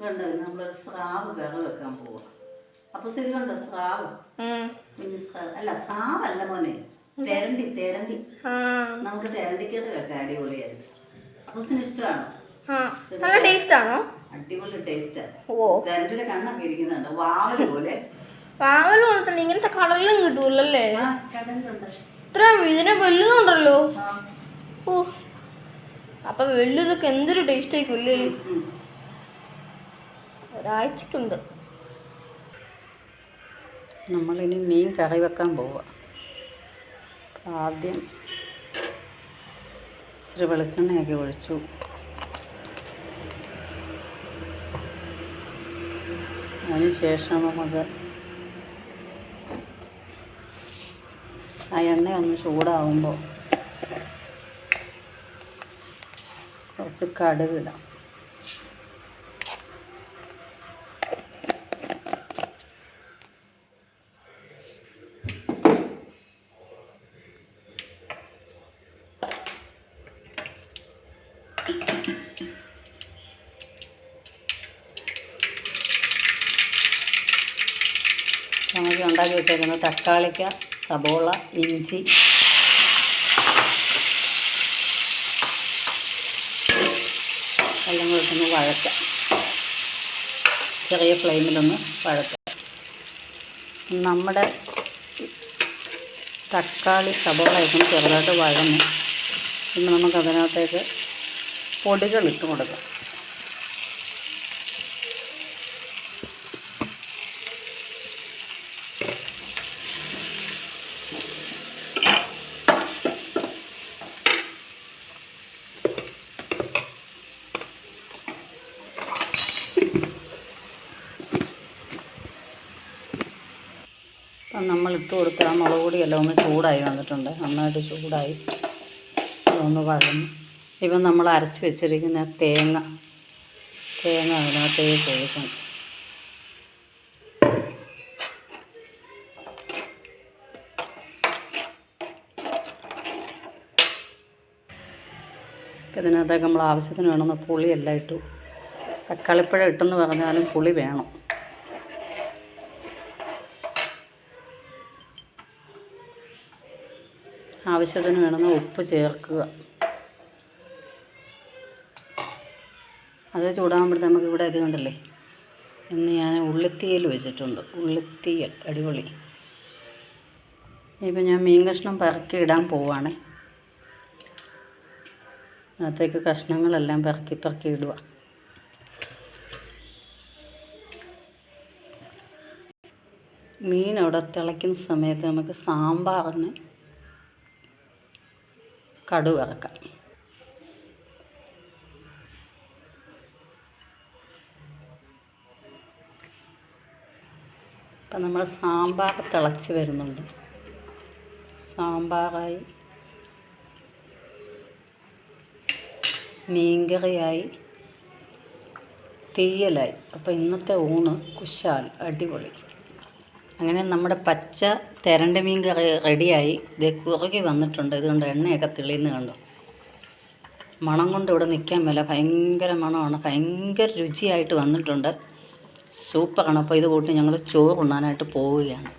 കണ്ടോ നമ്മളൊരു സ്രാവ് കറി വെക്കാൻ പോവാ. അപ്പൊ ശരി കണ്ടോ സ്രാവ്, കുഞ്ഞു സ്രാവ് അല്ല, സ്രാവല്ല മോനെ, തെരണ്ടി. തെരണ്ടി നമുക്ക് തെരണ്ടി കറി വെക്കാം, അടിപൊളിയായിട്ട്. അപ്പൂസിന് ഇഷ്ടമാണോ? നല്ല ടേസ്റ്റ് ആണോ? അടിപൊളി ടേസ്റ്റാ. തെരണ്ടിയുടെ കണ്ണൊക്കെ ഇരിക്കുന്നുണ്ട് വാവല് പോലെ. വാവല് പോലെ തന്നെ ഇങ്ങനത്തെ കടലിലും കിട്ടൂലല്ലേ? കടലിലുണ്ട്. ഇത്ര ഇതിനെ വലുതുണ്ടല്ലോ. ഓ, അപ്പൊ വലുതൊക്കെ എന്തൊരു ടേസ്റ്റ് ആയിക്കല്ലേ. ഒരാഴ്ചക്കുണ്ട്. നമ്മളിനി മീൻ കറി വെക്കാൻ പോവുക. ആദ്യം ഇച്ചിരി വെളിച്ചെണ്ണയൊക്കെ ഒഴിച്ചു. അതിനുശേഷം നമുക്ക് ആ എണ്ണ ഒന്ന് ചൂടാവുമ്പോൾ കുറച്ച് കടുകിടാം. നമുക്ക് ഉണ്ടാക്കി വെച്ചേക്കുന്ന തക്കാളിക്ക, സബോള, ഇഞ്ചി, എല്ലാം കൂടെ വഴറ്റാം. ചെറിയ ഫ്ലെയിമിലൊന്ന് വഴറ്റാം. നമ്മുടെ തക്കാളി സബോളയൊക്കെ ചെറുതായിട്ട് വഴന്ന് പിന്നെ നമുക്കതിനകത്തേക്ക് പൊടികൾ ഇട്ട് കൊടുക്കാം. അപ്പം നമ്മൾ ഇട്ട് കൊടുത്ത ആ മുളക് പൊടിയെല്ലാം ഒന്ന് ചൂടായി വന്നിട്ടുണ്ട്. നന്നായിട്ട് ചൂടായി ഒന്ന് വഴന്നു. ഇപ്പം നമ്മൾ അരച്ച് വെച്ചിരിക്കുന്ന തേങ്ങ അതിനകത്തേക്ക് ഒഴിക്കണം. ഇപ്പം ഇതിനകത്തേക്ക് നമ്മൾ ആവശ്യത്തിന് വേണമെന്ന് പുളിയെല്ലാം ഇട്ടു. തക്കാളിപ്പഴം ഇട്ടെന്ന് പറഞ്ഞാലും പുളി വേണം. ആവശ്യത്തിന് വേണമെന്ന് ഉപ്പ് ചേർക്കുക. അത് ചൂടാകുമ്പോഴത്തെ നമുക്കിവിടെ ഇത് കണ്ടല്ലേ, ഇന്ന് ഞാൻ ഉള്ളിത്തീയൽ വെച്ചിട്ടുണ്ട്. ഉള്ളിത്തീയൽ അടിപൊളി. ഇപ്പം ഞാൻ മീൻ കഷ്ണം പെറുക്കി ഇടാൻ പോവുകയാണ്. അതിനകത്തേക്ക് കഷ്ണങ്ങളെല്ലാം പെറുക്കി ഇടുക. മീൻ അവിടെ തിളയ്ക്കുന്ന സമയത്ത് നമുക്ക് സാമ്പാറിന് കടുക് വറക്കാം. അപ്പം നമ്മൾ സാമ്പാർ തിളച്ച് വരുന്നുണ്ട്. സാമ്പാറായി, മീൻകറിയായി, തീയലായി. അപ്പോൾ ഇന്നത്തെ ഊണ് കുശാൽ, അടിപൊളി. അങ്ങനെ നമ്മുടെ പച്ച തെരണ്ടി മീൻ കറി റെഡിയായി. ഇത് കുറുകി വന്നിട്ടുണ്ട്. ഇതുകൊണ്ട് എണ്ണയൊക്കെ തെളിയുന്ന കണ്ടു. മണം കൊണ്ട് ഇവിടെ നിൽക്കാൻ മേല, ഭയങ്കര മണമാണ്. ഭയങ്കര രുചിയായിട്ട് വന്നിട്ടുണ്ട്. സൂപ്പറാണ്. അപ്പോൾ ഇത് കൂട്ടി ഞങ്ങൾ ചോറ് ഉണ്ണാനായിട്ട് പോവുകയാണ്.